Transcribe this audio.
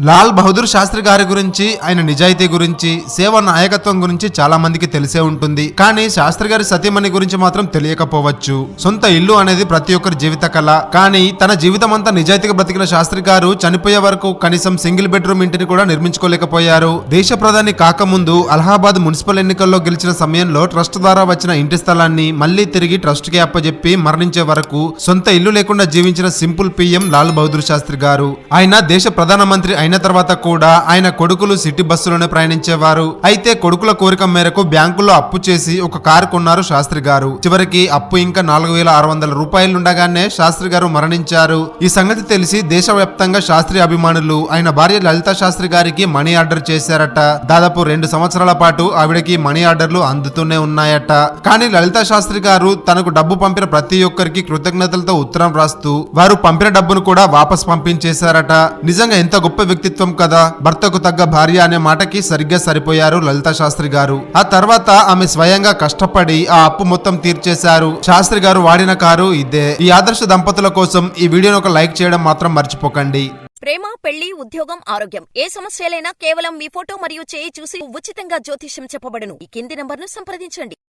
లాల్ బహదూర్ శాస్త్రి గారి గురించి, ఆయన నిజాయితీ గురించి, సేవ నాయకత్వం గురించి చాలా మందికి తెలిసే ఉంటుంది. కానీ శాస్త్రి గారి సతీమణి గురించి మాత్రం తెలియకపోవచ్చు. సొంత ఇల్లు అనేది ప్రతి ఒక్కరి జీవిత కళ. కానీ తన జీవితం అంతా నిజాయితీగా బ్రతికిన శాస్త్రి గారు చనిపోయే వరకు కనీసం సింగిల్ బెడ్రూమ్ ఇంటిని కూడా నిర్మించుకోలేకపోయారు. దేశ ప్రధాని కాకముందు అలహాబాద్ మున్సిపల్ ఎన్నికల్లో గెలిచిన సమయంలో ట్రస్ట్ ద్వారా వచ్చిన ఇంటి స్థలాన్ని మళ్లీ తిరిగి ట్రస్ట్ కి అప్పజెప్పి మరణించే వరకు సొంత ఇల్లు లేకుండా జీవించిన సింపుల్ పీఎం లాల్ బహదూర్ శాస్త్రి గారు. ఆయన దేశ ప్రధానమంత్రి అయిన తర్వాత కూడా ఆయన కొడుకులు సిటీ బస్సులోనే ప్రయాణించేవారు. అయితే కొడుకుల కోరిక మేరకు బ్యాంకుల్లో అప్పు చేసి ఒక కారు కొన్నారు శాస్త్రి గారు. చివరికి అప్పు ఇంకా 4600 రూపాయలుండగానే శాస్త్రి గారు మరణించారు. ఈ సంగతి తెలిసి దేశవ్యాప్తంగా శాస్త్రి అభిమానులు ఆయన భార్య లలితా శాస్త్రి గారికి మనీ ఆర్డర్ చేశారట. దాదాపు 2 సంవత్సరాల పాటు ఆవిడకి మనీ ఆర్డర్లు అందుతూనే ఉన్నాయట. కానీ లలితా శాస్త్రి గారు తనకు డబ్బు పంపిన ప్రతి ఒక్కరికి కృతజ్ఞతలతో ఉత్తరం రాస్తూ వారు పంపిన డబ్బును కూడా వాపస్ పంపించేశారట. నిజంగా ఎంత గొప్ప వ్యక్తిత్వం కదా. భర్తకు తగ్గ భార్య అనే మాటకి సరిగ్గా సరిపోయారు లలితా శాస్త్రి గారు. ఆ తర్వాత ఆమె స్వయంగా కష్టపడి ఆ అప్పు మొత్తం తీర్చేశారు. శాస్త్రి గారు వాడిన కారు ఇదే. ఈ ఆదర్శ దంపతుల కోసం ఈ వీడియోను ఒక లైక్ చేయడం మాత్రం మర్చిపోకండి. ప్రేమ, పెళ్లి, ఉద్యోగం, ఆరోగ్యం ఏ సమస్యలైనా కేవలం మీ ఫోటో మరియు చేయి చూసి ఉచితంగా జ్యోతిష్యం చెప్పబడును. ఈ కింది నంబర్ను సంప్రదించండి.